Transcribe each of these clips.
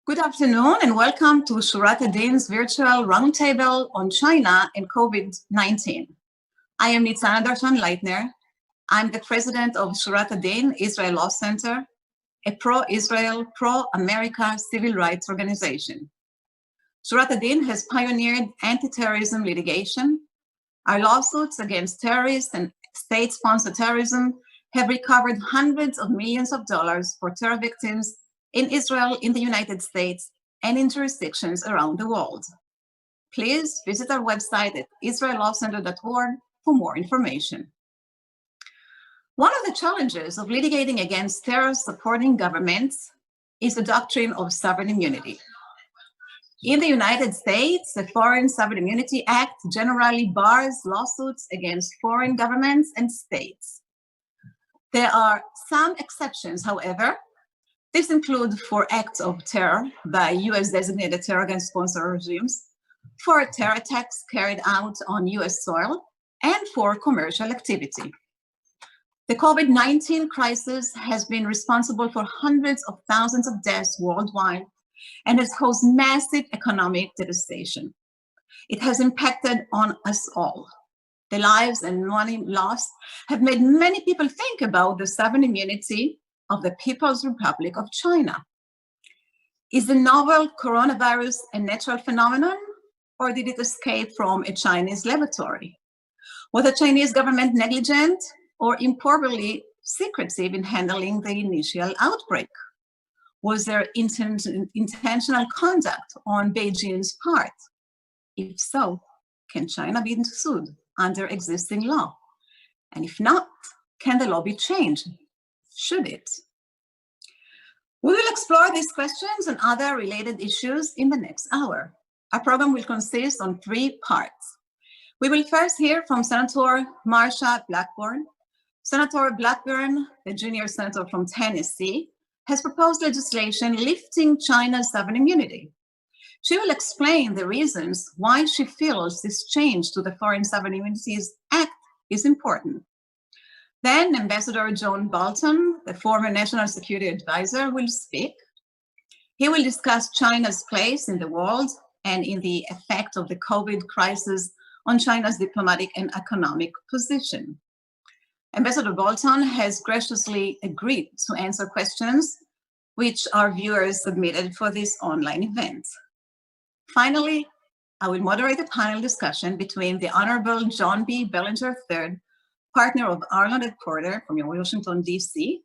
Good afternoon and welcome to Shurat Adin's virtual roundtable on China and COVID-19. I am Nitzana Darshan-Leitner. I'm the president of Shurat Adin Israel Law Center, a pro-Israel, pro-America civil rights organization. Shurat Adin has pioneered anti-terrorism litigation. Our lawsuits against terrorists and state-sponsored terrorism have recovered hundreds of millions of dollars for terror victims in Israel, in the United States, and in jurisdictions around the world. Please visit our website at israellawcenter.org for more information. One of the challenges of litigating against terror-supporting governments is the doctrine of sovereign immunity. In the United States, the Foreign Sovereign Immunity Act generally bars lawsuits against foreign governments and states. There are some exceptions, however. This includes for acts of terror by US designated terror against sponsor regimes, for terror attacks carried out on US soil, and for commercial activity. The COVID-19 crisis has been responsible for hundreds of thousands of deaths worldwide and has caused massive economic devastation. It has impacted on us all. The lives and money lost have made many people think about the sovereign immunity of the People's Republic of China. Is the novel coronavirus a natural phenomenon, or did it escape from a Chinese laboratory? Was the Chinese government negligent or improperly secretive in handling the initial outbreak? Was there intentional conduct on Beijing's part? If so, can China be sued under existing law? And if not, can the law be changed? Should it? We will explore these questions and other related issues in the next hour. Our program will consist on 3 parts. We will first hear from Senator Marsha Blackburn. Senator Blackburn, the junior senator from Tennessee, has proposed legislation lifting China's sovereign immunity. She will explain the reasons why she feels this change to the Foreign Sovereign Immunities Act is important. Then Ambassador Bolton, the former National Security Advisor, will speak. He will discuss China's place in the world and in the effect of the COVID crisis on China's diplomatic and economic position. Ambassador Bolton has graciously agreed to answer questions which our viewers submitted for this online event. Finally, I will moderate a panel discussion between the Honorable John B. Bellinger III, partner of Arnold & Porter from Washington, D.C.,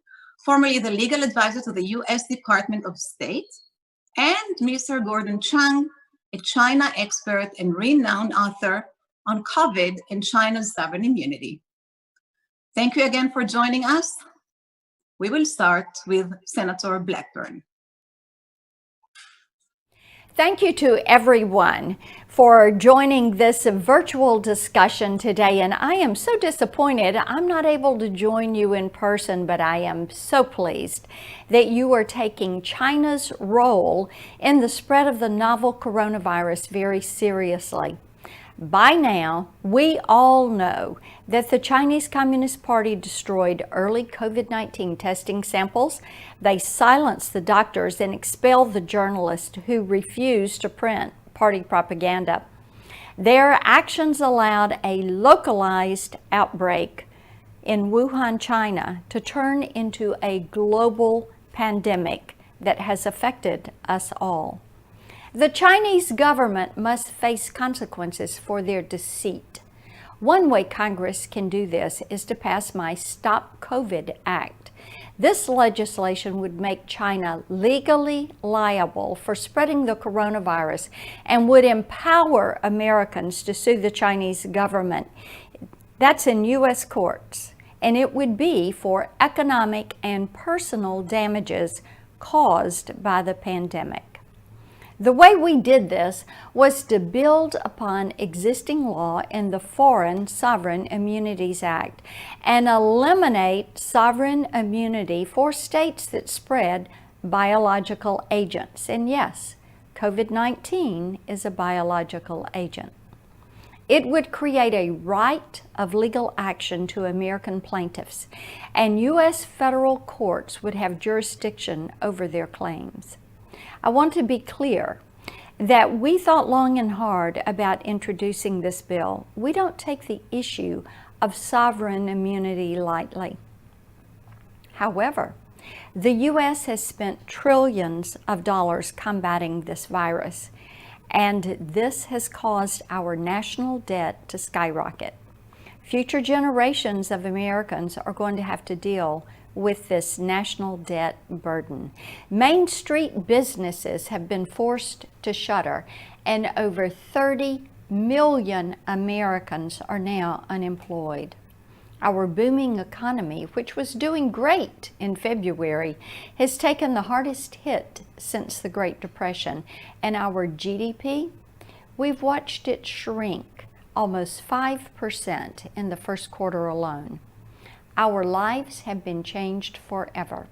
formerly the legal advisor to the U.S. Department of State, and Mr. Gordon Chang, a China expert and renowned author on COVID and China's sovereign immunity. Thank you again for joining us. We will start with Senator Blackburn. Thank you to everyone for joining this virtual discussion today. And I am so disappointed I'm not able to join you in person, but I am so pleased that you are taking China's role in the spread of the novel coronavirus very seriously. By now, we all know that the Chinese Communist Party destroyed early COVID-19 testing samples. They silenced the doctors and expelled the journalists who refused to print party propaganda. Their actions allowed a localized outbreak in Wuhan, China, to turn into a global pandemic that has affected us all. The Chinese government must face consequences for their deceit. One way Congress can do this is to pass my Stop COVID Act. This legislation would make China legally liable for spreading the coronavirus and would empower Americans to sue the Chinese government. That's in U.S. courts, and it would be for economic and personal damages caused by the pandemic. The way we did this was to build upon existing law in the Foreign Sovereign Immunities Act and eliminate sovereign immunity for states that spread biological agents. And yes, COVID-19 is a biological agent. It would create a right of legal action to American plaintiffs, and U.S. federal courts would have jurisdiction over their claims. I want to be clear that we thought long and hard about introducing this bill. We don't take the issue of sovereign immunity lightly. However, the U.S. has spent trillions of dollars combating this virus, and this has caused our national debt to skyrocket. Future generations of Americans are going to have to deal with this national debt burden. Main Street businesses have been forced to shutter, and over 30 million Americans are now unemployed. Our booming economy, which was doing great in February, has taken the hardest hit since the Great Depression, and our GDP, we've watched it shrink almost 5% in the first quarter alone. Our lives have been changed forever.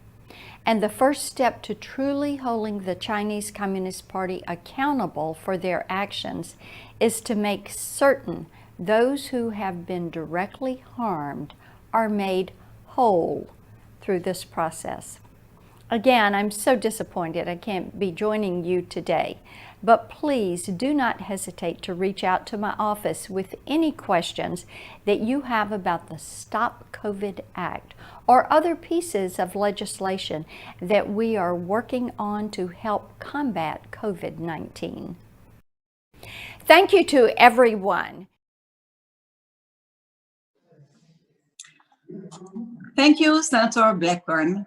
And the first step to truly holding the Chinese Communist Party accountable for their actions is to make certain those who have been directly harmed are made whole through this process. Again, I'm so disappointed I can't be joining you today, but please do not hesitate to reach out to my office with any questions that you have about the Stop COVID Act or other pieces of legislation that we are working on to help combat COVID-19. Thank you to everyone. Thank you, Senator Blackburn.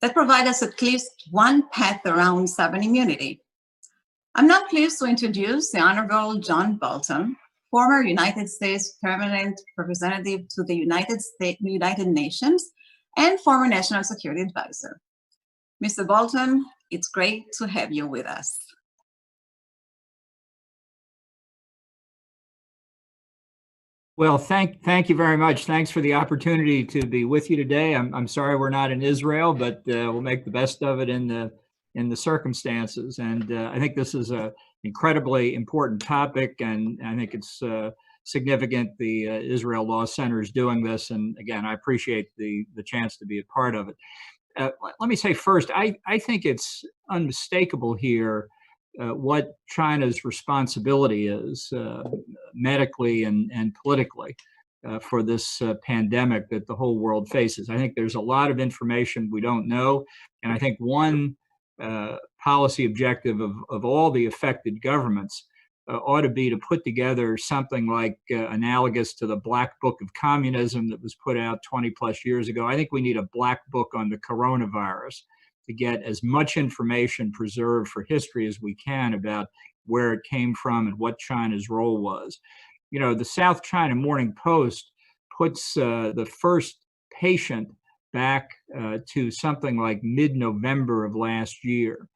That provides us at least one path around sovereign immunity. I'm now pleased to introduce the Honorable John Bolton, former United States Permanent Representative to the United Nations and former National Security Advisor. Mr. Bolton, it's great to have you with us. Well, thank you very much. Thanks for the opportunity to be with you today. I'm sorry we're not in Israel, but we'll make the best of it in the circumstances. And I think this is an incredibly important topic, and I think it's significant the Israel Law Center is doing this. And again, I appreciate the chance to be a part of it. Let me say first, I think it's unmistakable here what China's responsibility is medically and politically for this pandemic that the whole world faces. I think there's a lot of information we don't know, and I think one policy objective of all the affected governments ought to be to put together something like analogous to the Black Book of Communism that was put out 20 plus years ago. I think we need a black book on the coronavirus to get as much information preserved for history as we can about where it came from and what China's role was. You know, the South China Morning Post puts the first patient back to something like mid-November of last year.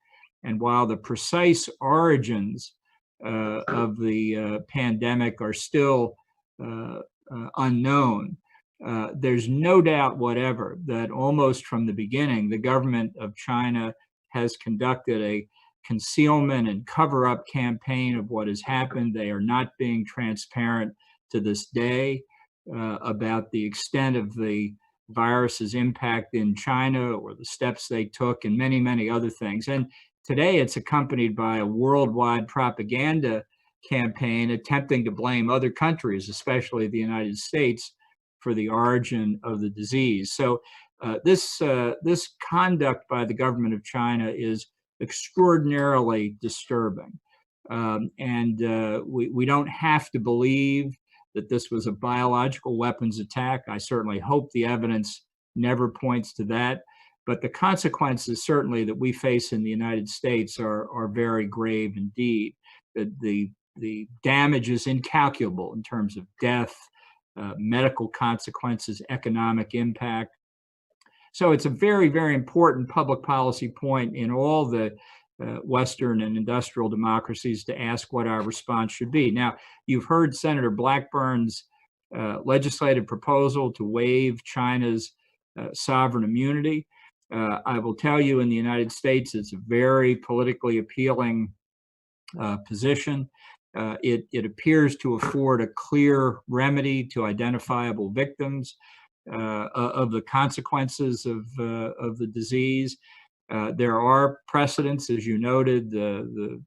And while the precise origins of the pandemic are still unknown, there's no doubt whatever that almost from the beginning, the government of China has conducted a concealment and cover-up campaign of what has happened. They are not being transparent to this day about the extent of the virus's impact in China or the steps they took and many, many other things. And today it's accompanied by a worldwide propaganda campaign attempting to blame other countries, especially the United States, for the origin of the disease. So this conduct by the government of China is extraordinarily disturbing. We don't have to believe that this was a biological weapons attack. I certainly hope the evidence never points to that. But the consequences certainly that we face in the United States are very grave indeed. The damage is incalculable in terms of death, medical consequences, economic impact. So it's a very, very important public policy point in all the Western and industrial democracies to ask what our response should be. Now, you've heard Senator Blackburn's legislative proposal to waive China's sovereign immunity. I will tell you, in the United States, it's a very politically appealing position. It appears to afford a clear remedy to identifiable victims of the consequences of the disease. There are precedents, as you noted, the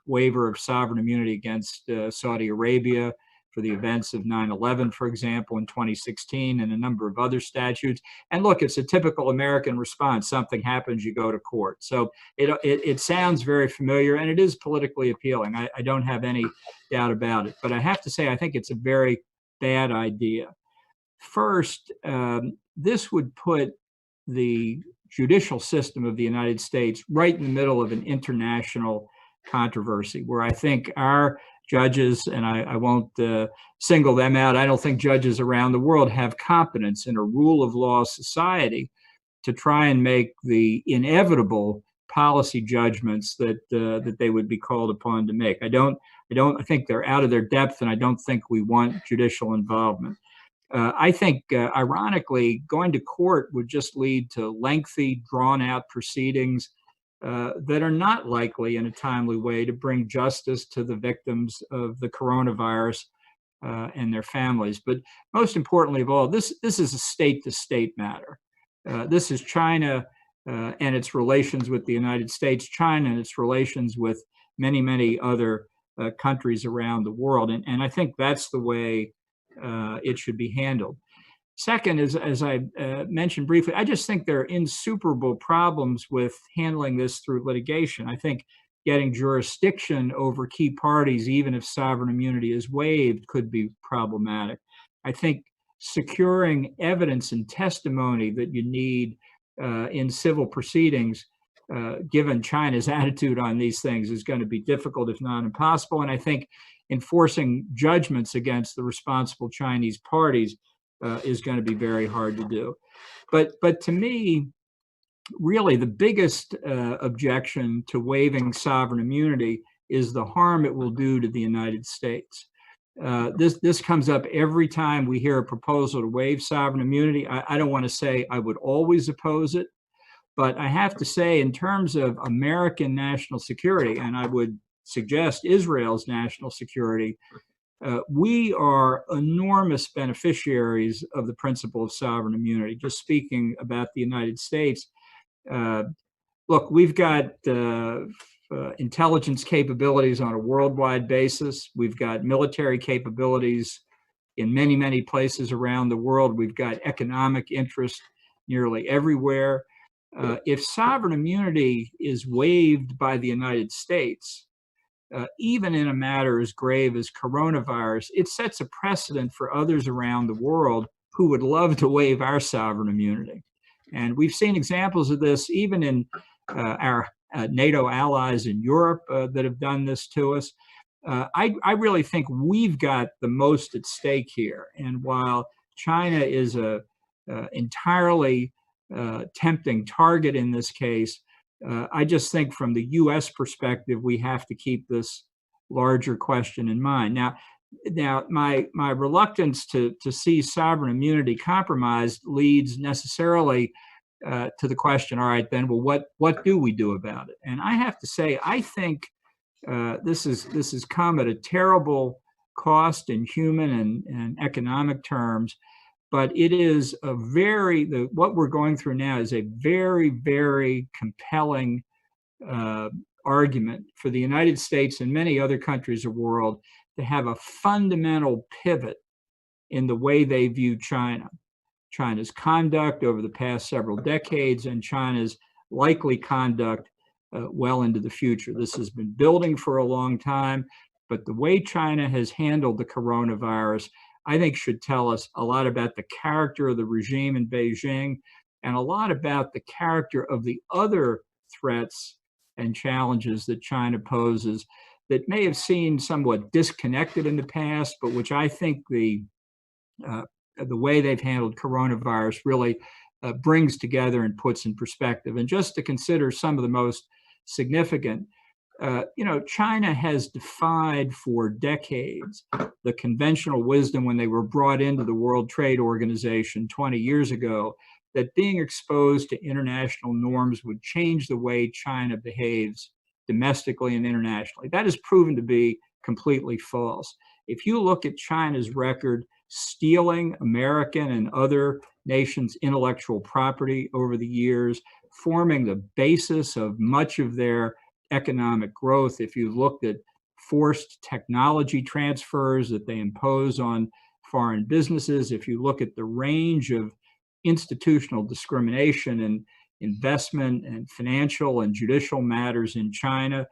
waiver of sovereign immunity against Saudi Arabia for the events of 9/11, for example, in 2016, and a number of other statutes. And look, it's a typical American response. Something happens, you go to court. So it sounds very familiar, and it is politically appealing. I don't have any doubt about it. But I have to say, I think it's a very bad idea. First, this would put the judicial system of the United States right in the middle of an international controversy, where I think our judges, and I won't single them out, I don't think judges around the world have competence in a rule of law society to try and make the inevitable policy judgments that they would be called upon to make. I think they're out of their depth, and I don't think we want judicial involvement. I think, ironically, going to court would just lead to lengthy, drawn-out proceedings that are not likely in a timely way to bring justice to the victims of the coronavirus and their families. But most importantly of all, this is a state-to-state matter. This is China and its relations with the United States, China and its relations with many, many other countries around the world. And I think that's the way it should be handled. Second, as I mentioned briefly, I just think there are insuperable problems with handling this through litigation. I think getting jurisdiction over key parties, even if sovereign immunity is waived, could be problematic. I think securing evidence and testimony that you need in civil proceedings, given China's attitude on these things, is going to be difficult, if not impossible. And I think enforcing judgments against the responsible Chinese parties is going to be very hard to do. But to me, really the biggest objection to waiving sovereign immunity is the harm it will do to the United States. This comes up every time we hear a proposal to waive sovereign immunity. I don't want to say I would always oppose it, but I have to say, in terms of American national security, and I would suggest Israel's national security, we are enormous beneficiaries of the principle of sovereign immunity. Just speaking about the United States, look, we've got intelligence capabilities on a worldwide basis. We've got military capabilities in many, many places around the world. We've got economic interest nearly everywhere. If sovereign immunity is waived by the United States, even in a matter as grave as coronavirus, it sets a precedent for others around the world who would love to waive our sovereign immunity. And we've seen examples of this even in our NATO allies in Europe that have done this to us. I really think we've got the most at stake here. And while China is a entirely tempting target in this case, I just think from the U.S. perspective, we have to keep this larger question in mind. Now my reluctance to see sovereign immunity compromised leads necessarily to the question, all right, then, well, what do we do about it? And I have to say, I think this has come at a terrible cost in human and economic terms. But it is what we're going through now is a very, very compelling argument for the United States and many other countries of the world to have a fundamental pivot in the way they view China. China's conduct over the past several decades and China's likely conduct well into the future. This has been building for a long time, but the way China has handled the coronavirus, I think, should tell us a lot about the character of the regime in Beijing and a lot about the character of the other threats and challenges that China poses that may have seemed somewhat disconnected in the past, but which I think the way they've handled coronavirus really brings together and puts in perspective. And just to consider some of the most significant, China has defied for decades the conventional wisdom when they were brought into the World Trade Organization 20 years ago, that being exposed to international norms would change the way China behaves domestically and internationally. That has proven to be completely false. If you look at China's record stealing American and other nations' intellectual property over the years, forming the basis of much of their economic growth. If you looked at forced technology transfers that they impose on foreign businesses, if you look at the range of institutional discrimination and investment and financial and judicial matters in China,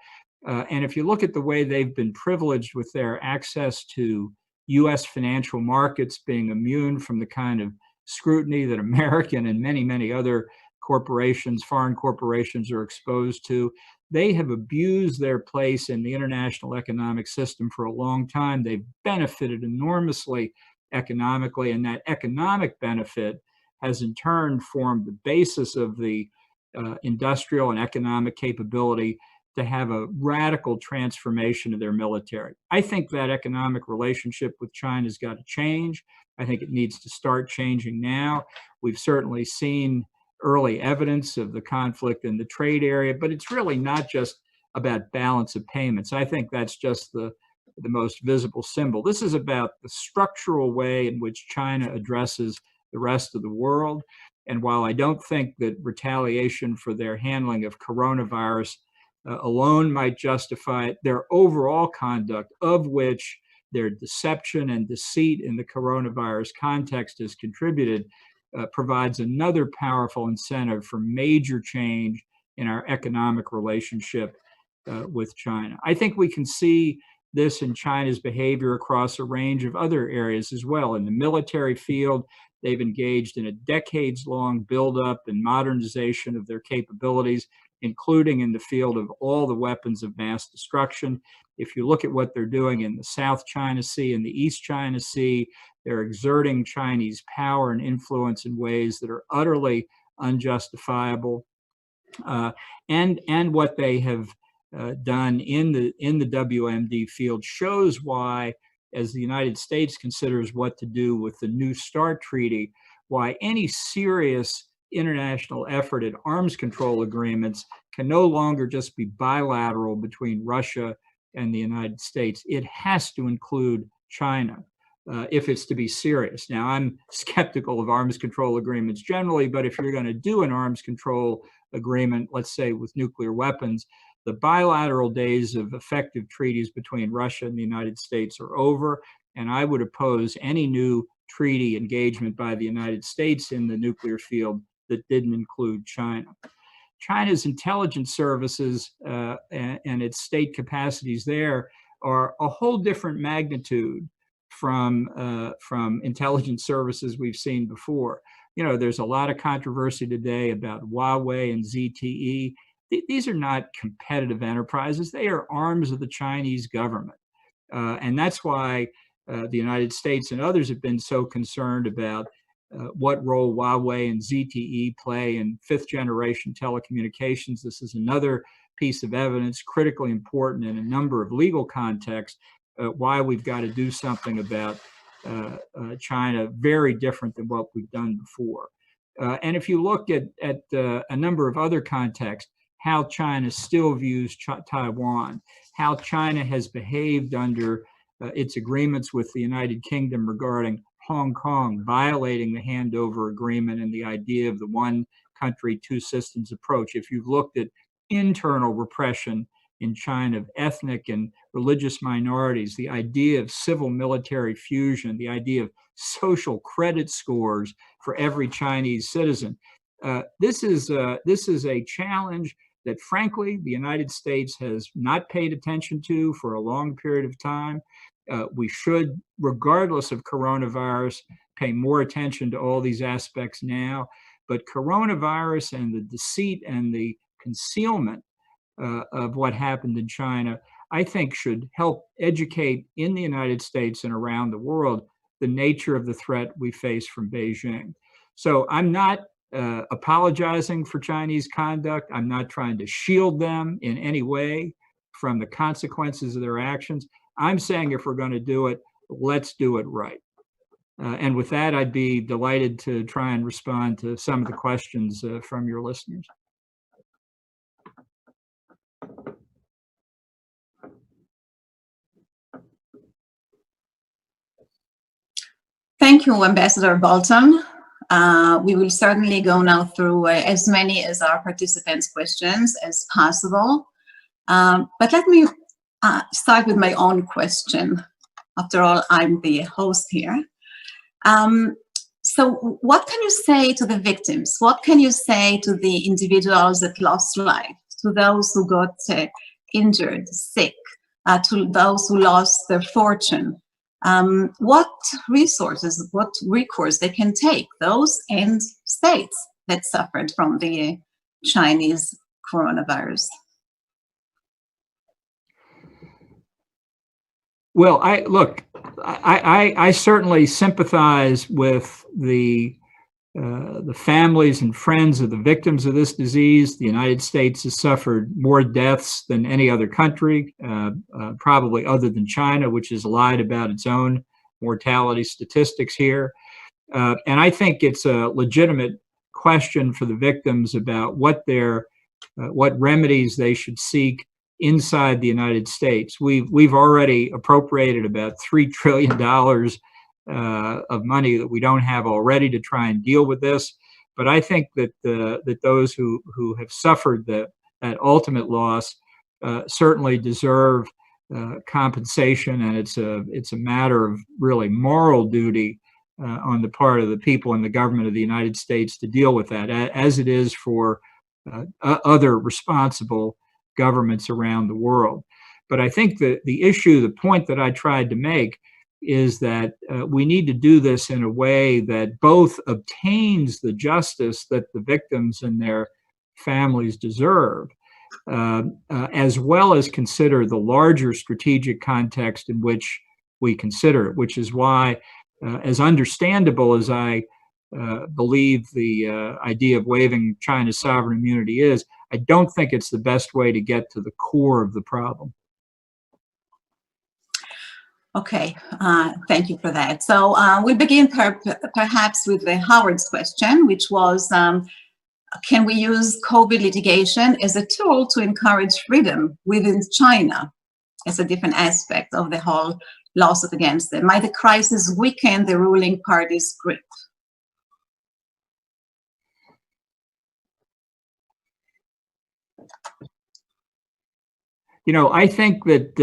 and if you look at the way they've been privileged with their access to US financial markets, being immune from the kind of scrutiny that American and many, many other corporations, foreign corporations, are exposed to, they have abused their place in the international economic system for a long time. They've benefited enormously economically, and that economic benefit has in turn formed the basis of the industrial and economic capability to have a radical transformation of their military. I think that economic relationship with China has got to change. I think it needs to start changing now. We've certainly seen early evidence of the conflict in the trade area, but it's really not just about balance of payments. I think that's just the most visible symbol. This is about the structural way in which China addresses the rest of the world. And while I don't think that retaliation for their handling of coronavirus alone might justify it, their overall conduct, of which their deception and deceit in the coronavirus context has contributed, provides another powerful incentive for major change in our economic relationship with China. I think we can see this in China's behavior across a range of other areas as well. In the military field, they've engaged in a decades-long buildup and modernization of their capabilities, including in the field of all the weapons of mass destruction. If you look at what they're doing in the South China Sea and the East China Sea, they're exerting Chinese power and influence in ways that are utterly unjustifiable. And what they have done in the WMD field shows why, as the United States considers what to do with the New START treaty, why any serious international effort at arms control agreements can no longer just be bilateral between Russia and the United States. It has to include China if it's to be serious. Now, I'm skeptical of arms control agreements generally, but if you're going to do an arms control agreement, let's say with nuclear weapons, the bilateral days of effective treaties between Russia and the United States are over, and I would oppose any new treaty engagement by the United States in the nuclear field that didn't include China. China's intelligence services and its state capacities there are a whole different magnitude from intelligence services we've seen before. You know, there's a lot of controversy today about Huawei and ZTE. These are not competitive enterprises. They are arms of the Chinese government. And that's why the United States and others have been so concerned about what role Huawei and ZTE play in fifth generation telecommunications. This is another piece of evidence critically important in a number of legal contexts, why we've got to do something about China very different than what we've done before. And if you look at a number of other contexts, how China still views Taiwan, how China has behaved under its agreements with the United Kingdom regarding Hong Kong, violating the handover agreement and the idea of the one country, two systems approach. If you've looked at internal repression in China of ethnic and religious minorities, the idea of civil military fusion, the idea of social credit scores for every Chinese citizen. This is a challenge that, frankly, the United States has not paid attention to for a long period of time. We should, regardless of coronavirus, pay more attention to all these aspects now. But coronavirus and the deceit and the concealment of what happened in China, I think should help educate in the United States and around the world the nature of the threat we face from Beijing. So I'm not apologizing for Chinese conduct. I'm not trying to shield them in any way from the consequences of their actions. I'm saying if we're going to do it, let's do it right. And with that, I'd be delighted to try and respond to some of the questions from your listeners. Thank you, Ambassador Bolton. We will certainly go now through as many as our participants' questions as possible. But let me start with my own question. After all, I'm the host here. So what can you say to the victims? What can you say to the individuals that lost life, to those who got injured, sick, to those who lost their fortune? What resources, what recourse they can take, those and states that suffered from the Chinese coronavirus? Well, I certainly sympathize with the families and friends of the victims of this disease. The United States has suffered more deaths than any other country, probably other than China, which has lied about its own mortality statistics here. And I think it's a legitimate question for the victims about what remedies they should seek inside the United States. We've already appropriated about $3 trillion of money that we don't have already to try and deal with this. But I think that that those who have suffered that ultimate loss certainly deserve compensation, and it's a matter of really moral duty on the part of the people and the government of the United States to deal with that, as it is for other responsible governments around the world. But I think that the point that I tried to make is that we need to do this in a way that both obtains the justice that the victims and their families deserve, as well as consider the larger strategic context in which we consider it, which is why, as understandable as I believe the idea of waiving China's sovereign immunity is, I don't think it's the best way to get to the core of the problem. Okay, thank you for that. So we'll begin perhaps with Howard's question, which was, can we use COVID litigation as a tool to encourage freedom within China as a different aspect of the whole lawsuit against them? Might the crisis weaken the ruling party's grip? You know, I think that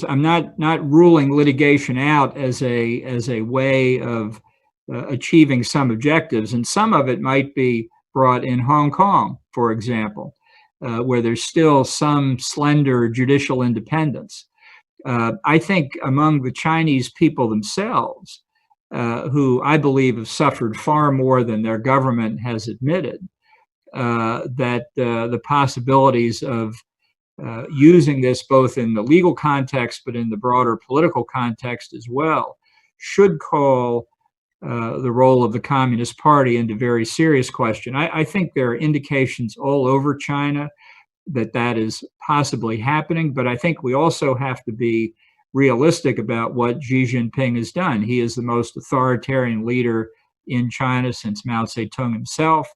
I'm not ruling litigation out as a way of achieving some objectives, and some of it might be brought in Hong Kong, for example, where there's still some slender judicial independence. I think among the Chinese people themselves, who I believe have suffered far more than their government has admitted, that the possibilities of using this both in the legal context but in the broader political context as well should call the role of the Communist Party into very serious question. I think there are indications all over China that is possibly happening, but I think we also have to be realistic about what Xi Jinping has done. He is the most authoritarian leader in China since Mao Zedong himself.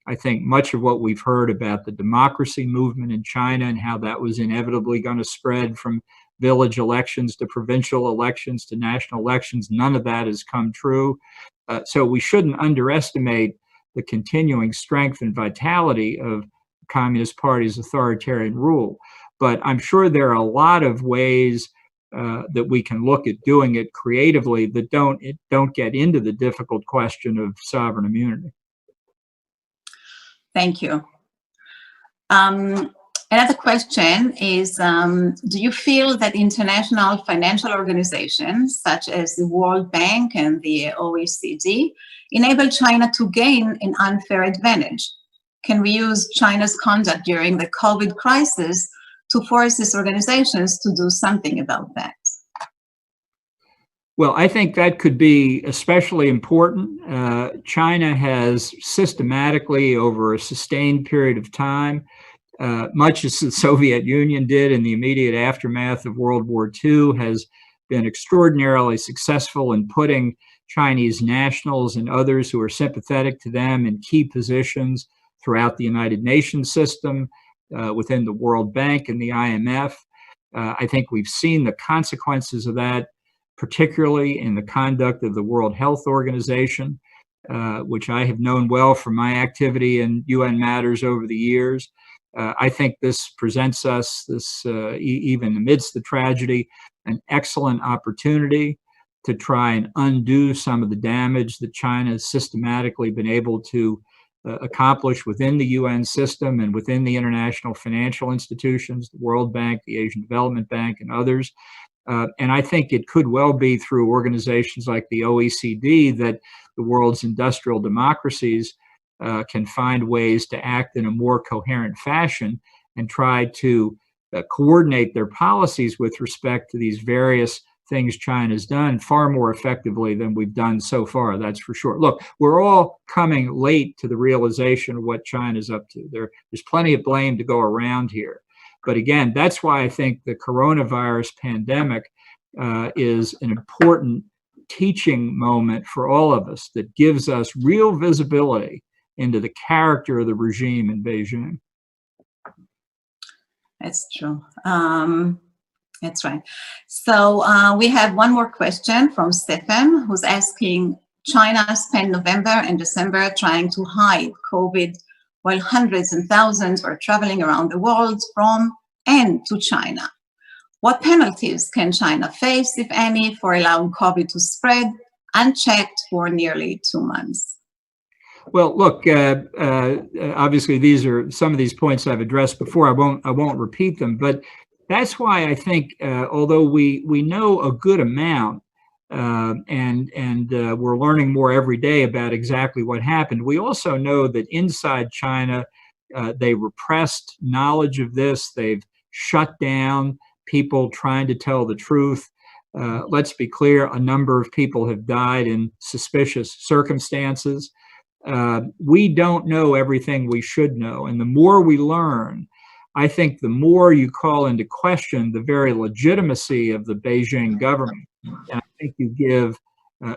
I think much of what we've heard about the democracy movement in China and how that was inevitably going to spread from village elections to provincial elections to national elections, none of that has come true. So we shouldn't underestimate the continuing strength and vitality of the Communist Party's authoritarian rule. But I'm sure there are a lot of ways that we can look at doing it creatively that don't get into the difficult question of sovereign immunity. Thank you. Another question is, do you feel that international financial organizations such as the World Bank and the OECD enable China to gain an unfair advantage? Can we use China's conduct during the COVID crisis to force these organizations to do something about that? Well, I think that could be especially important. China has systematically, over a sustained period of time, much as the Soviet Union did in the immediate aftermath of World War II, has been extraordinarily successful in putting Chinese nationals and others who are sympathetic to them in key positions throughout the United Nations system, within the World Bank and the IMF. I think we've seen the consequences of that particularly in the conduct of the World Health Organization, which I have known well from my activity in UN matters over the years. I think this presents us, even amidst the tragedy, an excellent opportunity to try and undo some of the damage that China has systematically been able to accomplish within the UN system and within the international financial institutions, the World Bank, the Asian Development Bank, and others. And I think it could well be through organizations like the OECD that the world's industrial democracies can find ways to act in a more coherent fashion and try to coordinate their policies with respect to these various things China's done far more effectively than we've done so far, that's for sure. Look, we're all coming late to the realization of what China's up to. There's plenty of blame to go around here. But again, that's why I think the coronavirus pandemic is an important teaching moment for all of us that gives us real visibility into the character of the regime in Beijing. That's true. That's right. So we have one more question from Stefan, who's asking, China spent November and December trying to hide COVID while hundreds and thousands were traveling around the world from and to China. What penalties can China face, if any, for allowing COVID to spread unchecked for nearly 2 months? Well, look, obviously these are some of these points I've addressed before. I won't repeat them, but that's why I think, although we know a good amount, and we're learning more every day about exactly what happened, we also know that inside China, they repressed knowledge of this. They've shut down people trying to tell the truth. Let's be clear, a number of people have died in suspicious circumstances. We don't know everything we should know, and the more we learn, I think the more you call into question the very legitimacy of the Beijing government. And I think you give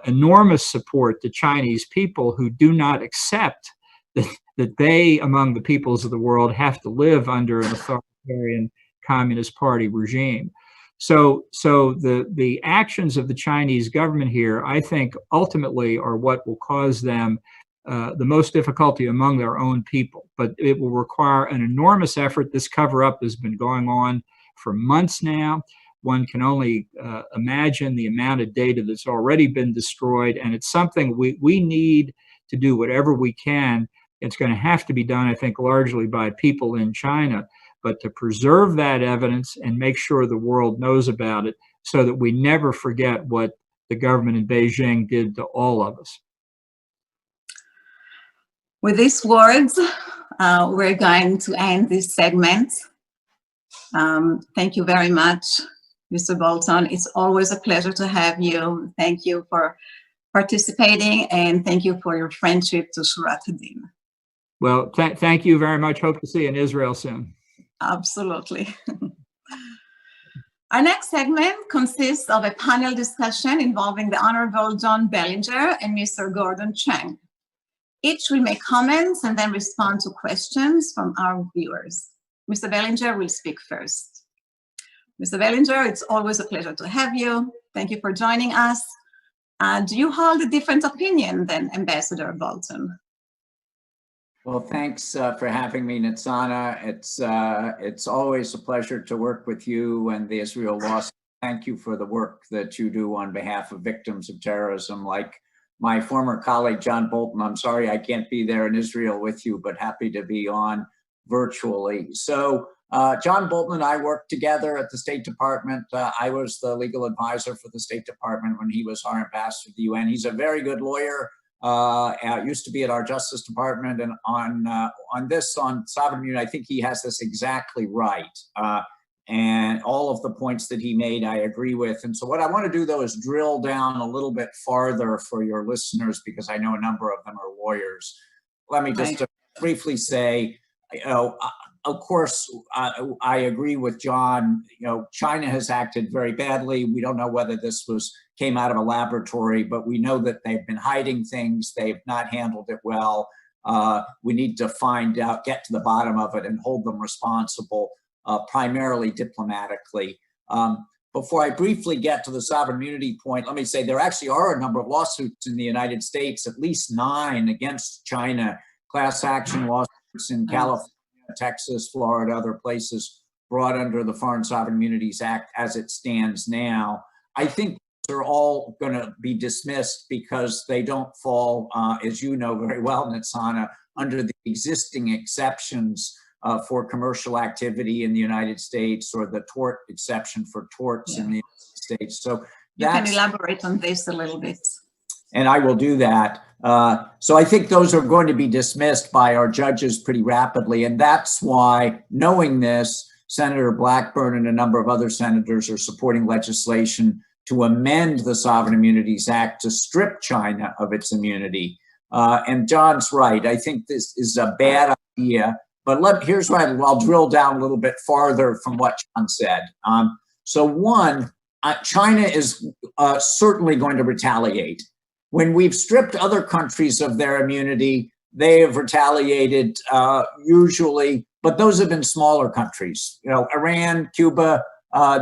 enormous support to Chinese people who do not accept that they, among the peoples of the world, have to live under an authoritarian Communist Party regime. So the actions of the Chinese government here, I think, ultimately are what will cause them the most difficulty among their own people. But it will require an enormous effort. This cover-up has been going on for months now. One can only imagine the amount of data that's already been destroyed, and it's something we need to do whatever we can. It's going to have to be done, I think, largely by people in China, but to preserve that evidence and make sure the world knows about it so that we never forget what the government in Beijing did to all of us. With these words, we're going to end this segment. Thank you very much, Mr. Bolton. It's always a pleasure to have you. Thank you for participating, and thank you for your friendship to Surat ad-Din. Well, thank you very much. Hope to see you in Israel soon. Absolutely. Our next segment consists of a panel discussion involving the Honorable John Bellinger and Mr. Gordon Chang. Each will make comments and then respond to questions from our viewers. Mr. Bellinger will speak first. Mr. Bellinger, it's always a pleasure to have you. Thank you for joining us. Do you hold a different opinion than Ambassador Bolton? Well, thanks for having me, Nitzana. It's always a pleasure to work with you and the Israel Law Center. Thank you for the work that you do on behalf of victims of terrorism, like my former colleague, John Bolton. I'm sorry I can't be there in Israel with you, but happy to be on virtually. So John Bolton and I worked together at the State Department. I was the legal advisor for the State Department when he was our ambassador to the UN. He's a very good lawyer. Used to be at our Justice Department, and on sovereign immunity, I think he has this exactly right. And all of the points that he made, I agree with. And so what I want to do, though, is drill down a little bit farther for your listeners, because I know a number of them are lawyers. Let me just briefly say, of course, I agree with John. China has acted very badly. We don't know whether this came out of a laboratory, but we know that they've been hiding things. They've not handled it well. We need to find out, get to the bottom of it, and hold them responsible, primarily diplomatically. before I briefly get to the sovereign immunity point, let me say there actually are a number of lawsuits in the United States, at least 9 against China, class action lawsuits in California, Texas, Florida, other places, brought under the Foreign Sovereign Immunities Act as it stands now. I think they're all going to be dismissed because they don't fall, as you know very well, Nitzana, under the existing exceptions for commercial activity in the United States, or the tort exception for torts in the United States. So you can elaborate on this a little bit. And I will do that. So I think those are going to be dismissed by our judges pretty rapidly. And that's why, knowing this, Senator Blackburn and a number of other senators are supporting legislation to amend the Sovereign Immunities Act to strip China of its immunity. And John's right. I think this is a bad idea. But here's why I'll drill down a little bit farther from what John said. So one, China is certainly going to retaliate. When we've stripped other countries of their immunity, they have retaliated usually, but those have been smaller countries. You know, Iran, Cuba,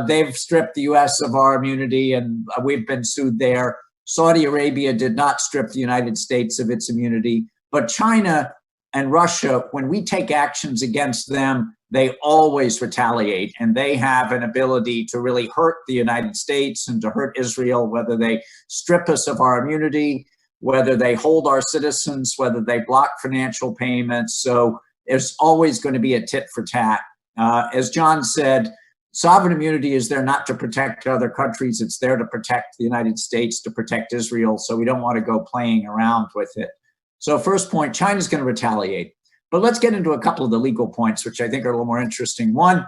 they've stripped the US of our immunity and we've been sued there. Saudi Arabia did not strip the United States of its immunity, but China and Russia, when we take actions against them, they always retaliate, and they have an ability to really hurt the United States and to hurt Israel, whether they strip us of our immunity, whether they hold our citizens, whether they block financial payments. So there's always going to be a tit for tat. As John said, sovereign immunity is there not to protect other countries. It's there to protect the United States, to protect Israel. So we don't want to go playing around with it. So first point, China's going to retaliate. But let's get into a couple of the legal points, which I think are a little more interesting. One,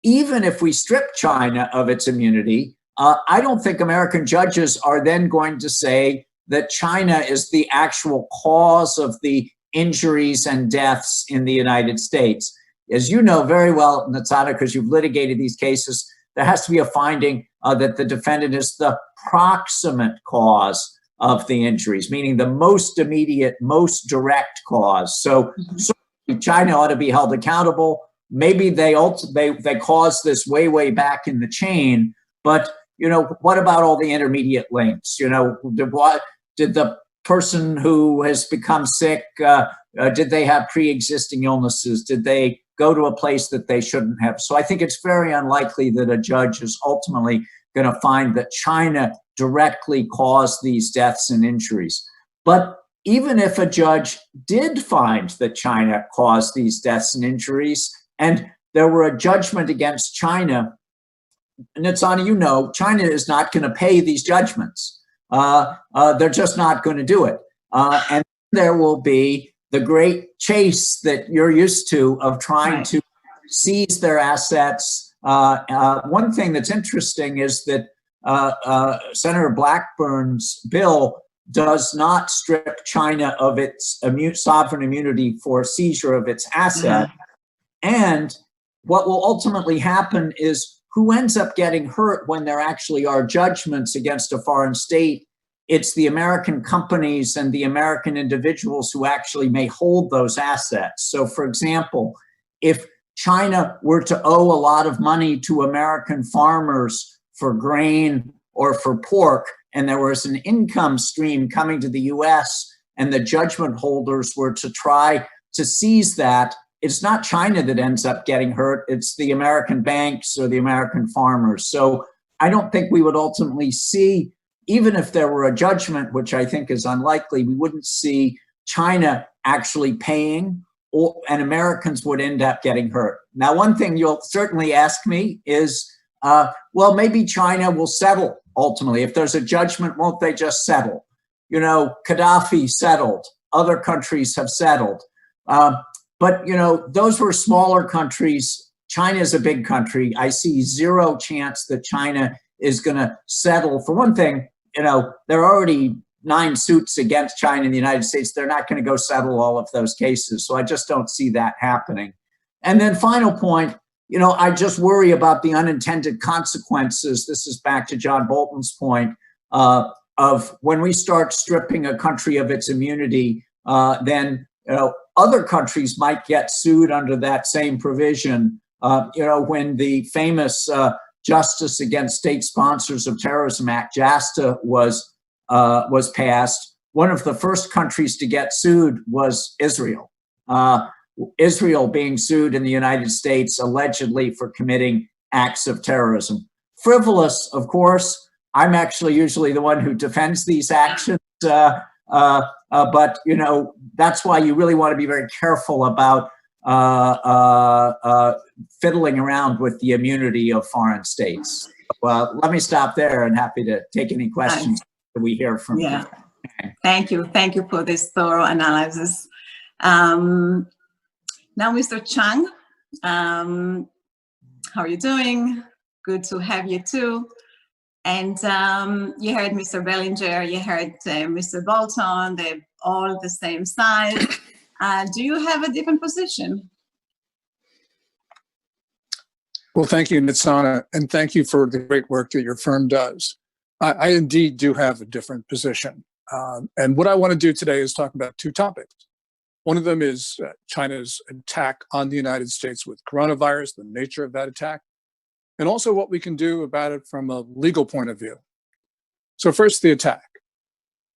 even if we strip China of its immunity, I don't think American judges are then going to say that China is the actual cause of the injuries and deaths in the United States. As you know very well, Nitzana, because you've litigated these cases, there has to be a finding that the defendant is the proximate cause of the injuries, meaning the most immediate, most direct cause. So certainly China ought to be held accountable. Maybe they caused this way back in the chain, but you know, what about all the intermediate links? You know, did the person who has become sick, did they have pre-existing illnesses? Did they go to a place that they shouldn't have? So I think it's very unlikely that a judge is ultimately going to find that China directly caused these deaths and injuries. But even if a judge did find that China caused these deaths and injuries, and there were a judgment against China, Nitzana, you know, China is not going to pay these judgments. They're just not going to do it. And there will be the great chase that you're used to of trying to seize their assets. One thing that's interesting is that Senator Blackburn's bill does not strip China of its sovereign immunity for seizure of its asset. And what will ultimately happen is who ends up getting hurt when there actually are judgments against a foreign state? It's the American companies and the American individuals who actually may hold those assets. So, for example, if China were to owe a lot of money to American farmers for grain or for pork, and there was an income stream coming to the US, and the judgment holders were to try to seize that, it's not China that ends up getting hurt, it's the American banks or the American farmers. So I don't think we would ultimately see, even if there were a judgment, which I think is unlikely, we wouldn't see China actually paying, and Americans would end up getting hurt. Now, one thing you'll certainly ask me is, well, maybe China will settle ultimately. If there's a judgment, won't they just settle? You know, Gaddafi settled. Other countries have settled. But, you know, those were smaller countries. China is a big country. I see zero chance that China is going to settle. For one thing, you know, there are already 9 suits against China in the United States. They're not going to go settle all of those cases. So I just don't see that happening. And then final point, you know, I just worry about the unintended consequences. This is back to John Bolton's point of when we start stripping a country of its immunity, then, you know, other countries might get sued under that same provision. You know, when the famous Justice Against State Sponsors of Terrorism Act, JASTA, was passed. One of the first countries to get sued was Israel. Israel being sued in the United States allegedly for committing acts of terrorism. Frivolous, of course. I'm actually usually the one who defends these actions, but you know, that's why you really want to be very careful about fiddling around with the immunity of foreign states. Well, let me stop there, and happy to take any questions that we hear from you. Thank you for this thorough analysis. Now, Mr. Chang, how are you doing? Good to have you too. And you heard Mr. Bellinger, you heard Mr. Bolton, they're all the same side. Do you have a different position? Well, thank you, Nitzana, and thank you for the great work that your firm does. I indeed do have a different position. And what I want to do today is talk about two topics. One of them is China's attack on the United States with coronavirus, the nature of that attack, and also what we can do about it from a legal point of view. So first, the attack.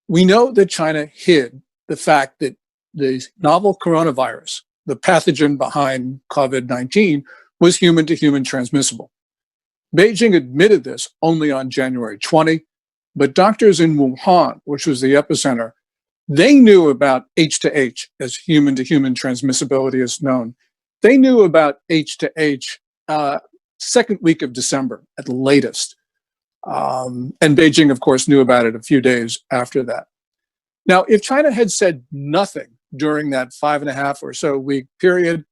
We know that China hid the fact that the novel coronavirus, the pathogen behind COVID-19, was human-to-human transmissible. Beijing admitted this only on January 20, but doctors in Wuhan, which was the epicenter, they knew about H2H, as human-to-human transmissibility is known. They knew about H2H second week of December at the latest. And Beijing, of course, knew about it a few days after that. Now, if China had said nothing during that 5.5 or so week period,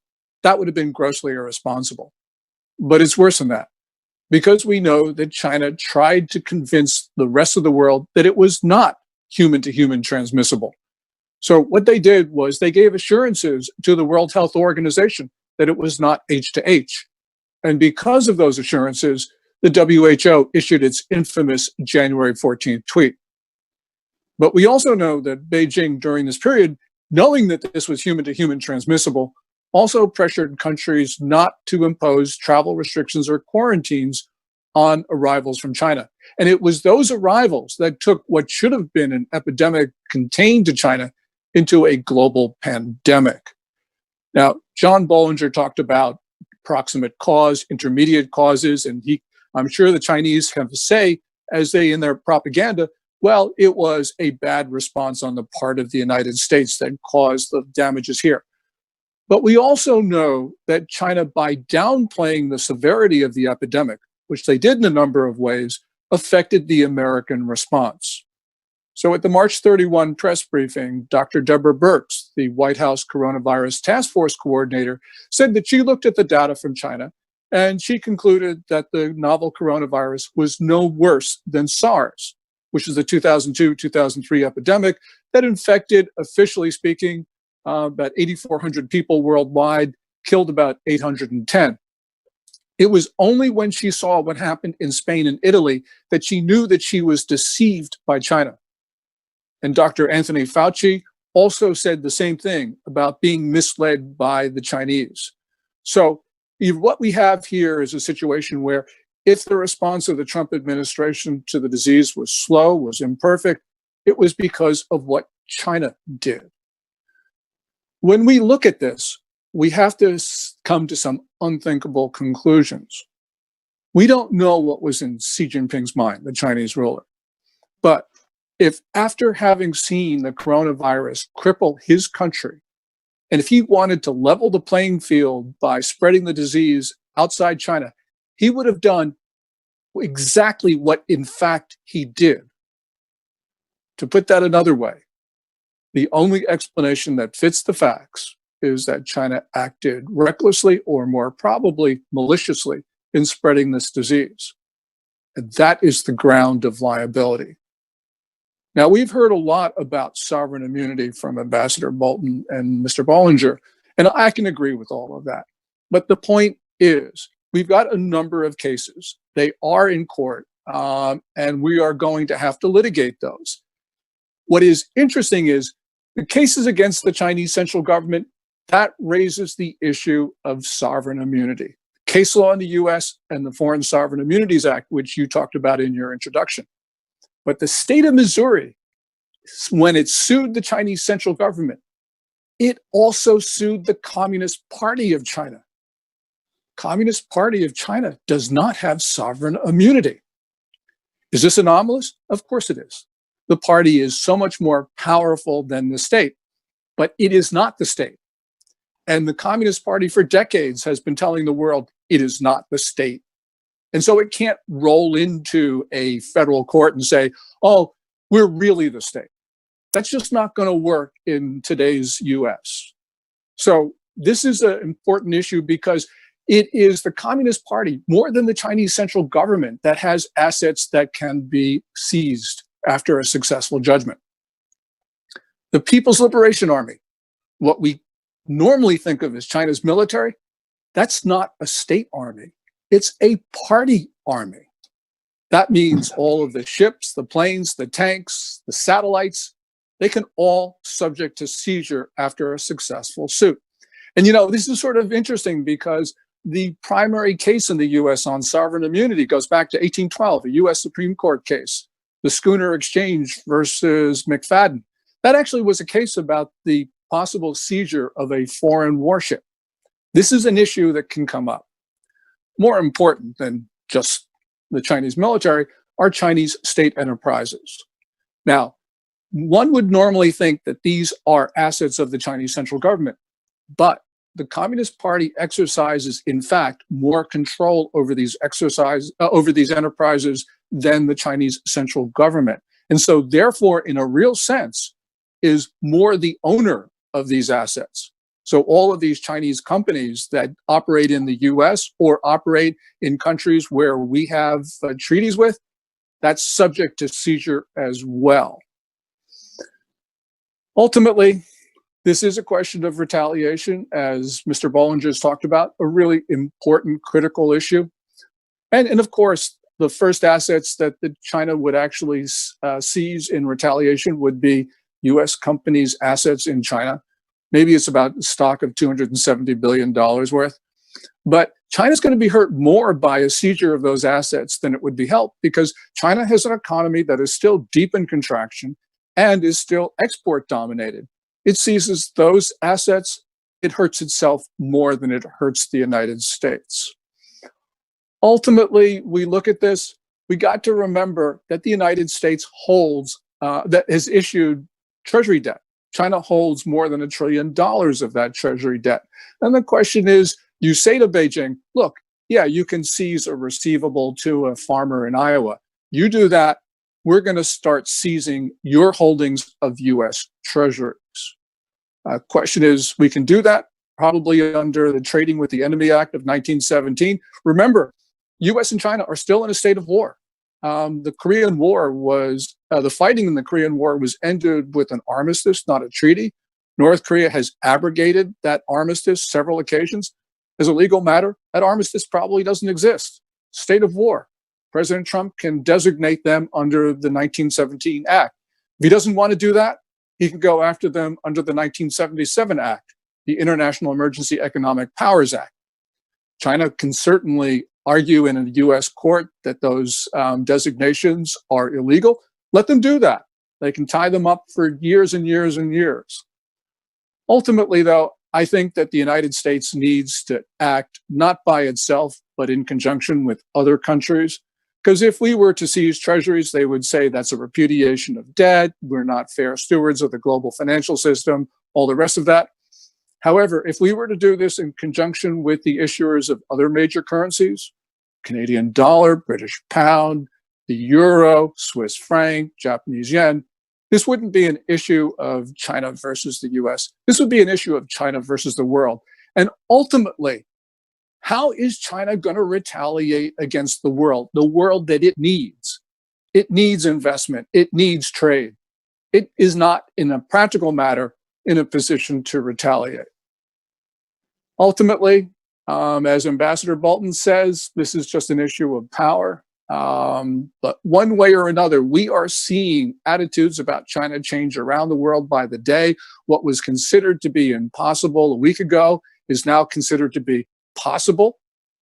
that would have been grossly irresponsible. But it's worse than that, because we know that China tried to convince the rest of the world that it was not human-to-human transmissible. So what they did was they gave assurances to the World Health Organization that it was not H2H. And because of those assurances, the WHO issued its infamous January 14th tweet. But we also know that Beijing, during this period, knowing that this was human-to-human transmissible, also pressured countries not to impose travel restrictions or quarantines on arrivals from China. And it was those arrivals that took what should have been an epidemic contained to China into a global pandemic. Now, John Bollinger talked about proximate cause, intermediate causes, and I'm sure the Chinese have to say, as they in their propaganda, well, it was a bad response on the part of the United States that caused the damages here. But we also know that China, by downplaying the severity of the epidemic, which they did in a number of ways, affected the American response. So at the March 31 press briefing, Dr. Deborah Birx, the White House Coronavirus Task Force coordinator, said that she looked at the data from China and she concluded that the novel coronavirus was no worse than SARS, which is the 2002-2003 epidemic that infected, officially speaking, about 8,400 people worldwide, killed about 810. It was only when she saw what happened in Spain and Italy that she knew that she was deceived by China. And Dr. Anthony Fauci also said the same thing about being misled by the Chinese. So what we have here is a situation where if the response of the Trump administration to the disease was slow, was imperfect, it was because of what China did. When we look at this, we have to come to some unthinkable conclusions. We don't know what was in Xi Jinping's mind, the Chinese ruler. But if after having seen the coronavirus cripple his country, and if he wanted to level the playing field by spreading the disease outside China, he would have done exactly what, in fact, he did. To put that another way, the only explanation that fits the facts is that China acted recklessly or more probably maliciously in spreading this disease. And that is the ground of liability. Now, we've heard a lot about sovereign immunity from Ambassador Bolton and Mr. Bollinger, and I can agree with all of that. But the point is, we've got a number of cases. They are in court, and we are going to have to litigate those. What is interesting is the cases against the Chinese central government, that raises the issue of sovereign immunity. case law in the US and the Foreign Sovereign Immunities Act, which you talked about in your introduction. But the state of Missouri, when it sued the Chinese central government, it also sued the Communist Party of China. Communist Party of China does not have sovereign immunity. Is this anomalous? Of course it is. The party is so much more powerful than the state, but it is not the state. And the Communist Party for decades has been telling the world it is not the state. And so it can't roll into a federal court and say, oh, we're really the state. That's just not going to work in today's US. So this is an important issue because it is the Communist Party, more than the Chinese central government, that has assets that can be seized after a successful judgment. The People's Liberation Army, what we normally think of as China's military, that's not a state army. It's a party army. That means all of the ships, the planes, the tanks, the satellites, they can all subject to seizure after a successful suit. And you know, this is sort of interesting because the primary case in the US on sovereign immunity goes back to 1812, a US Supreme Court case, the Schooner Exchange versus McFadden. That actually was a case about the possible seizure of a foreign warship. This is an issue that can come up. More important than just the Chinese military are Chinese state enterprises. Now, one would normally think that these are assets of the Chinese central government, but the Communist Party exercises, in fact, more control over these enterprises than the Chinese central government. And so, therefore, in a real sense, is more the owner of these assets. So all of these Chinese companies that operate in the US or operate in countries where we have treaties with, that's subject to seizure as well. Ultimately, this is a question of retaliation, as Mr. Bollinger has talked about, a really important, critical issue. And of course, the first assets that China would actually seize in retaliation would be US companies' assets in China. Maybe it's about a stock of $270 billion worth. But China's going to be hurt more by a seizure of those assets than it would be helped, because China has an economy that is still deep in contraction and is still export dominated. It seizes those assets, it hurts itself more than it hurts the United States. Ultimately, we look at this, we got to remember that the United States holds, that has issued treasury debt. China holds more than $1 trillion of that treasury debt. And the question is, you say to Beijing, look, yeah, you can seize a receivable to a farmer in Iowa. You do that, we're going to start seizing your holdings of US treasuries. Question is, we can do that probably under the Trading with the Enemy Act of 1917. Remember, US and China are still in a state of war. The Korean War was, the fighting in the Korean War was ended with an armistice, not a treaty. North Korea has abrogated that armistice several occasions. As a legal matter, that armistice probably doesn't exist. State of war. President Trump can designate them under the 1917 Act. If he doesn't want to do that, he can go after them under the 1977 Act, the International Emergency Economic Powers Act. China can certainly argue in a US court that those designations are illegal. Let them do that. They can tie them up for years and years and years. Ultimately, though, I think that the United States needs to act not by itself, but in conjunction with other countries. Because if we were to seize treasuries, they would say that's a repudiation of debt, we're not fair stewards of the global financial system, all the rest of that. However, if we were to do this in conjunction with the issuers of other major currencies, Canadian dollar, British pound, the euro, Swiss franc, Japanese yen, this wouldn't be an issue of China versus the US. This would be an issue of China versus the world. And ultimately, how is China going to retaliate against the world that it needs? It needs investment. It needs trade. It is not, in a practical matter, in a position to retaliate. Ultimately, as Ambassador Bolton says, this is just an issue of power. But one way or another, we are seeing attitudes about China change around the world by the day. What was considered to be impossible a week ago is now considered to be possible.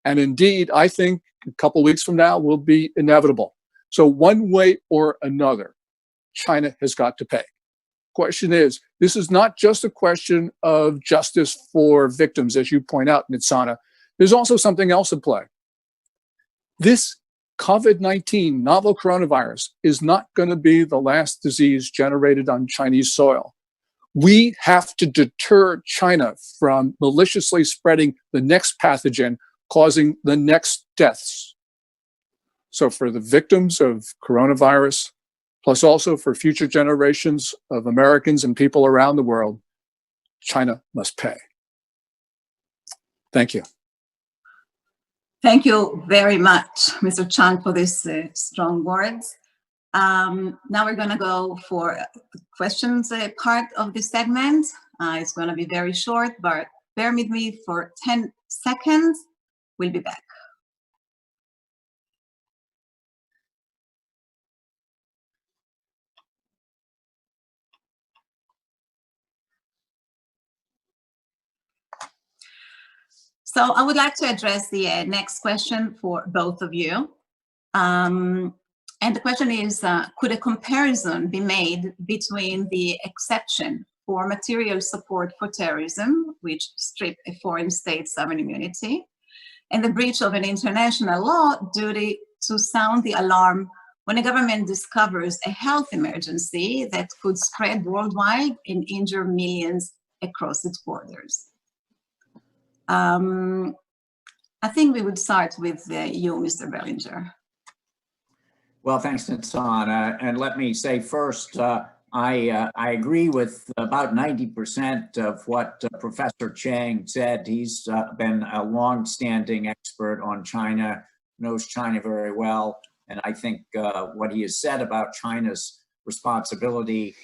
And indeed, I think a couple weeks from now will be inevitable. So one way or another, China has got to pay. Question is, this is not just a question of justice for victims, as you point out, Nitzana. There's also something else at play. This COVID-19 novel coronavirus is not going to be the last disease generated on Chinese soil. We have to deter China from maliciously spreading the next pathogen, causing the next deaths. So for the victims of coronavirus, plus also for future generations of Americans and people around the world, China must pay. Thank you. Thank you very much, Mr. Chang, for these strong words. Now we're going to go for the questions part of this segment. It's going to be very short, but bear with me for 10 seconds. We'll be back. So I would like to address the next question for both of you. And the question is, could a comparison be made between the exception for material support for terrorism, which strip a foreign state sovereign immunity, and the breach of an international law duty to sound the alarm when a government discovers a health emergency that could spread worldwide and injure millions across its borders? I think we would start with you, Mr. Bellinger. Well, thanks, Nitzana. And let me say first, I agree with about 90% of what Professor Chang said. He's been a long-standing expert on China, knows China very well. And I think what he has said about China's responsibility,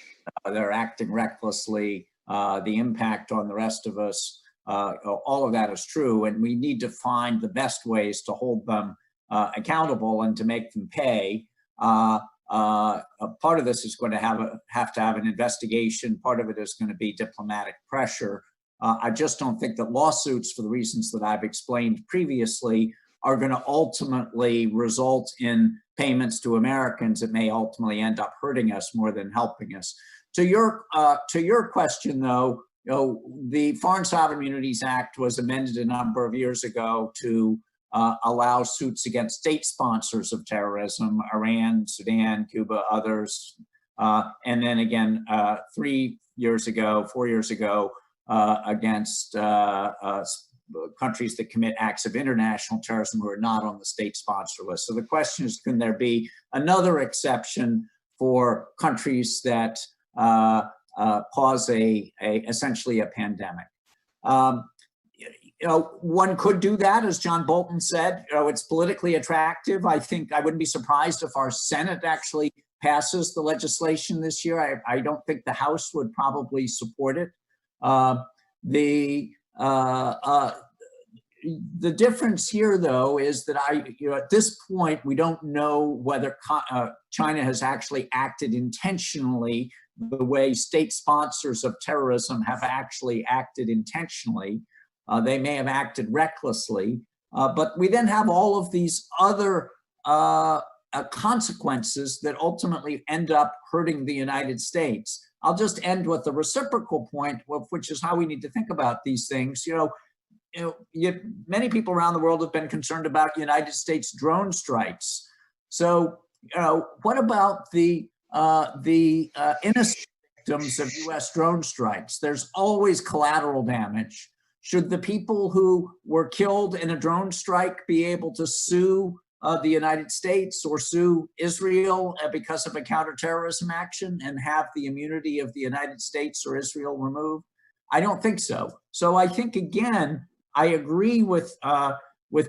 they're acting recklessly, the impact on the rest of us, all of that is true. And we need to find the best ways to hold them accountable and to make them pay. Part of this is going to have to have an investigation. Part of it is going to be diplomatic pressure. I just don't think that lawsuits, for the reasons that I've explained previously, are going to ultimately result in payments to Americans. It may ultimately end up hurting us more than helping us. To your question, though, the Foreign Sovereign Immunities Act was amended a number of years ago to allow suits against state sponsors of terrorism, Iran, Sudan, Cuba, others. And then again, 4 years ago, against countries that commit acts of international terrorism who are not on the state sponsor list. So the question is, can there be another exception for countries that cause essentially a pandemic? One could do that, as John Bolton said. It's politically attractive. I think I wouldn't be surprised if our Senate actually passes the legislation this year. I don't think the House would probably support it. The difference here, though, is that at this point, we don't know whether China has actually acted intentionally the way state sponsors of terrorism have actually acted intentionally. They may have acted recklessly, but we then have all of these other consequences that ultimately end up hurting the United States. I'll just end with the reciprocal point, which is how we need to think about these things. Many people around the world have been concerned about United States drone strikes. So, what about the innocent victims of U.S. drone strikes? There's always collateral damage. Should the people who were killed in a drone strike be able to sue the United States or sue Israel because of a counterterrorism action and have the immunity of the United States or Israel removed? I don't think so. So I think, again, I agree with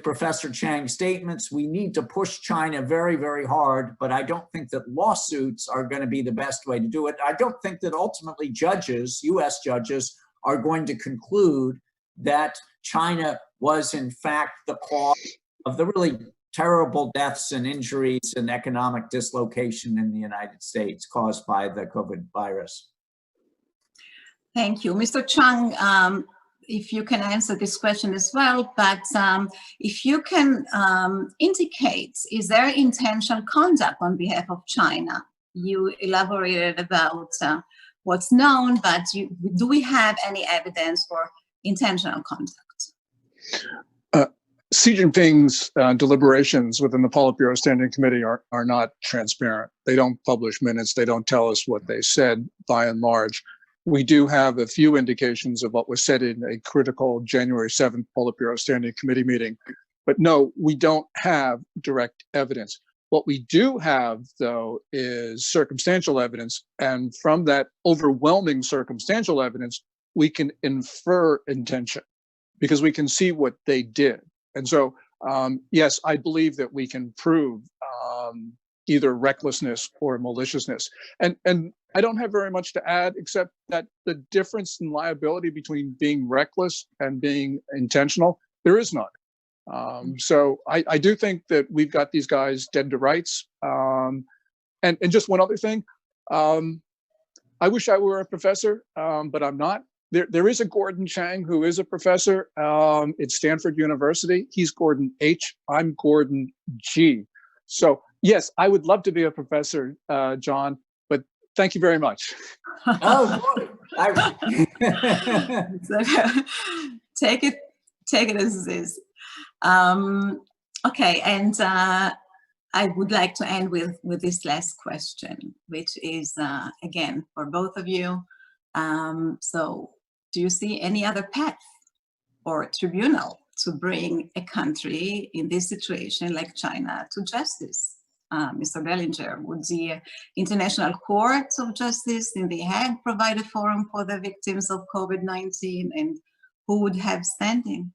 Professor Chang's statements. We need to push China very, very hard, but I don't think that lawsuits are going to be the best way to do it. I don't think that ultimately judges, U.S. judges, are going to conclude that China was in fact the cause of the really terrible deaths and injuries and economic dislocation in the United States caused by the COVID virus. Thank you. Mr. Chang, if you can answer this question as well, but if you can indicate, is there intentional conduct on behalf of China? You elaborated about what's known, but do we have any evidence for intentional conduct? Xi Jinping's deliberations within the Politburo Standing Committee are not transparent. They don't publish minutes. They don't tell us what they said, by and large. We do have a few indications of what was said in a critical January 7th Politburo Standing Committee meeting. But no, we don't have direct evidence. What we do have, though, is circumstantial evidence. And from that overwhelming circumstantial evidence, we can infer intention because we can see what they did. And so, yes, I believe that we can prove either recklessness or maliciousness. And I don't have very much to add, except that the difference in liability between being reckless and being intentional, there is none. So I do think that we've got these guys dead to rights. And just one other thing, I wish I were a professor, but I'm not. There is a Gordon Chang who is a professor at Stanford University. He's Gordon H. I'm Gordon G. So yes, I would love to be a professor, John, but thank you very much. Oh, boy. Take it as it is. Okay, and I would like to end with this last question, which is again for both of you. So, do you see any other path or tribunal to bring a country in this situation like China to justice? Mr. Bellinger, would the International Court of Justice in The Hague provide a forum for the victims of COVID-19, and who would have standing?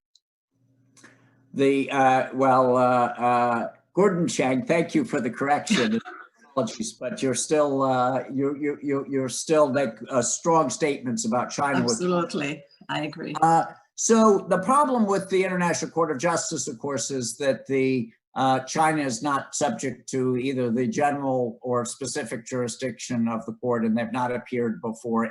Gordon Chang, thank you for the correction. Apologies, but you're still you're still make strong statements about China. Absolutely, I agree. So the problem with the International Court of Justice, of course, is that China is not subject to either the general or specific jurisdiction of the court, and they've not appeared before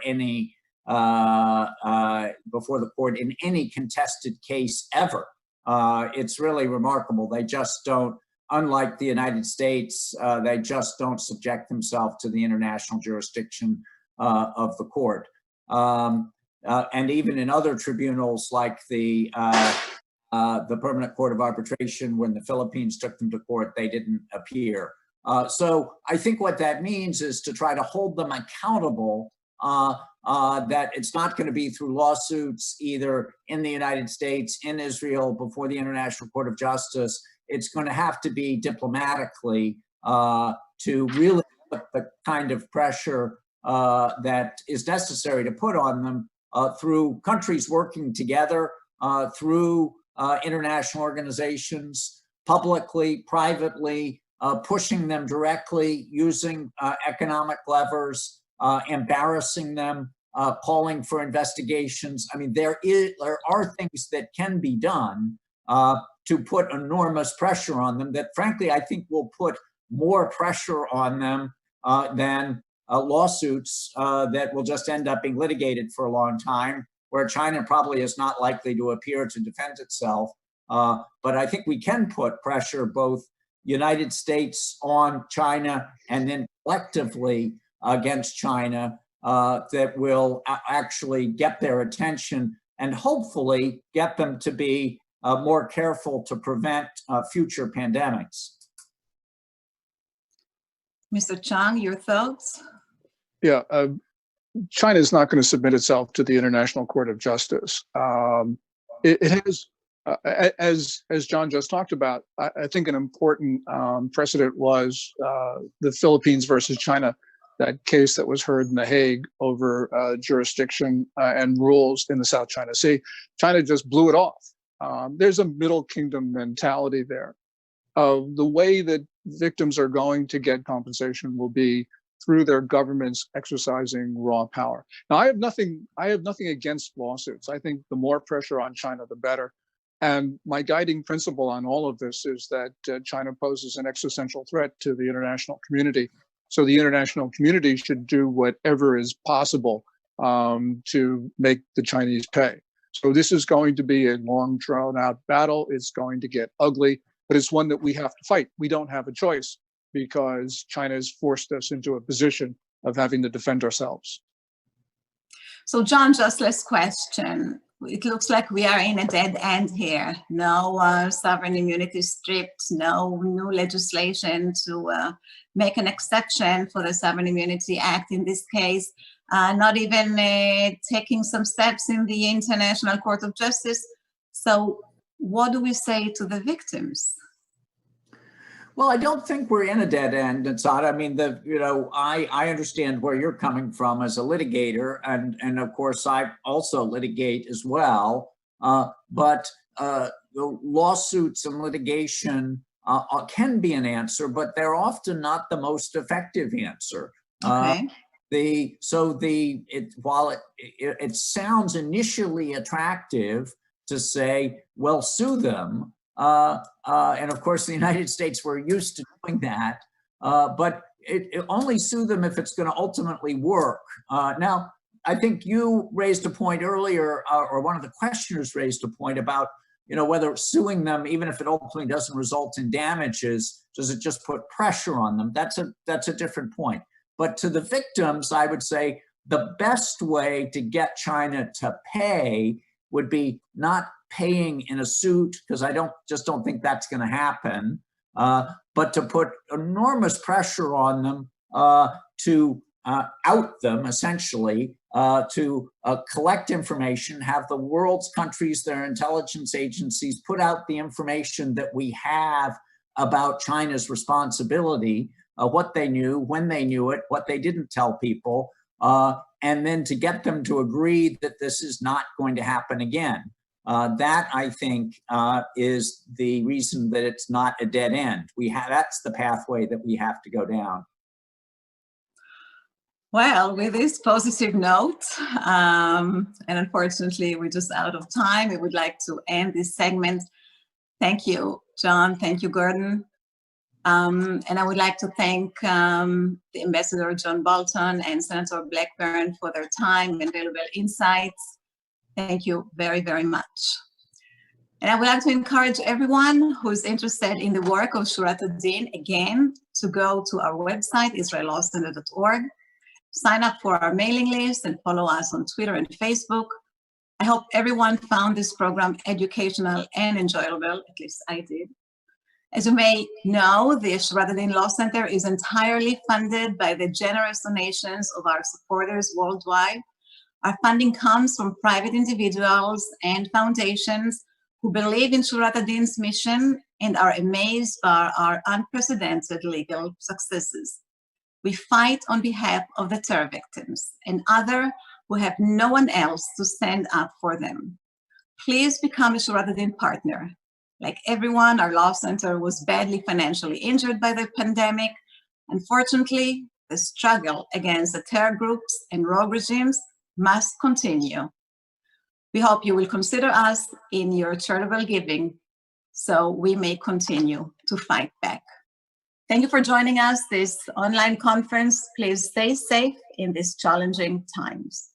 before the court in any contested case ever. It's really remarkable. They just don't. Unlike the United States, they just don't subject themselves to the international jurisdiction of the court. And even in other tribunals like the Permanent Court of Arbitration, when the Philippines took them to court, they didn't appear. So I think what that means is to try to hold them accountable, that it's not going to be through lawsuits either in the United States, in Israel, before the International Court of Justice. It's going to have to be diplomatically to really put the kind of pressure that is necessary to put on them through countries working together, through international organizations, publicly, privately, pushing them directly, using economic levers, embarrassing them, calling for investigations. I mean, there are things that can be done to put enormous pressure on them that, frankly, I think will put more pressure on them than lawsuits that will just end up being litigated for a long time, where China probably is not likely to appear to defend itself. But I think we can put pressure, both United States on China and then collectively against China, that will actually get their attention and hopefully get them to be more careful to prevent future pandemics. Mr. Chang, your thoughts? Yeah, China is not going to submit itself to the International Court of Justice. It has, as John just talked about, I think an important precedent was the Philippines versus China, that case that was heard in The Hague over jurisdiction and rules in the South China Sea. China just blew it off. There's a middle kingdom mentality there. The way that victims are going to get compensation will be through their governments exercising raw power. Now, I have nothing against lawsuits. I think the more pressure on China, the better. And my guiding principle on all of this is that China poses an existential threat to the international community. So the international community should do whatever is possible to make the Chinese pay. So this is going to be a long, drawn-out battle. It's going to get ugly, but it's one that we have to fight. We don't have a choice because China has forced us into a position of having to defend ourselves. So John, just last question. It looks like we are in a dead end here. No sovereign immunity stripped, no new legislation to make an exception for the Sovereign Immunity Act in this case, not even taking some steps in the International Court of Justice. So what do we say to the victims? Well, I don't think we're in a dead end, Natsat. I mean, I understand where you're coming from as a litigator, and of course, I also litigate as well. But lawsuits and litigation can be an answer, but they're often not the most effective answer. Okay. While it sounds initially attractive to say, well, sue them. And of course, the United States, we're used to doing that, but it only sue them if it's going to ultimately work. Now, I think you raised a point earlier, or one of the questioners raised a point about, whether suing them, even if it ultimately doesn't result in damages, does it just put pressure on them? That's a different point. But to the victims, I would say the best way to get China to pay would be not paying in a suit, because I don't think that's going to happen, but to put enormous pressure on them to out them, essentially, to collect information, have the world's countries, their intelligence agencies put out the information that we have about China's responsibility, what they knew, when they knew it, what they didn't tell people, and then to get them to agree that this is not going to happen again. That, I think, is the reason that it's not a dead end. That's the pathway that we have to go down. Well, with this positive note, and unfortunately we're just out of time, we would like to end this segment. Thank you, John. Thank you, Gordon. And I would like to thank the Ambassador John Bolton and Senator Blackburn for their time and valuable insights. Thank you very, very much. And I would like to encourage everyone who's interested in the work of Shurat ad-Din, again, to go to our website, israellawcenter.org, sign up for our mailing list, and follow us on Twitter and Facebook. I hope everyone found this program educational and enjoyable, at least I did. As you may know, the Shurat ad-Din Law Center is entirely funded by the generous donations of our supporters worldwide. Our funding comes from private individuals and foundations who believe in Shurat ad-Din's mission and are amazed by our unprecedented legal successes. We fight on behalf of the terror victims and others who have no one else to stand up for them. Please become a Shurat ad-Din partner. Like everyone, our law center was badly financially injured by the pandemic. Unfortunately, the struggle against the terror groups and rogue regimes must continue. We hope you will consider us in your charitable giving so we may continue to fight back. Thank you for joining us this online conference. Please stay safe in these challenging times.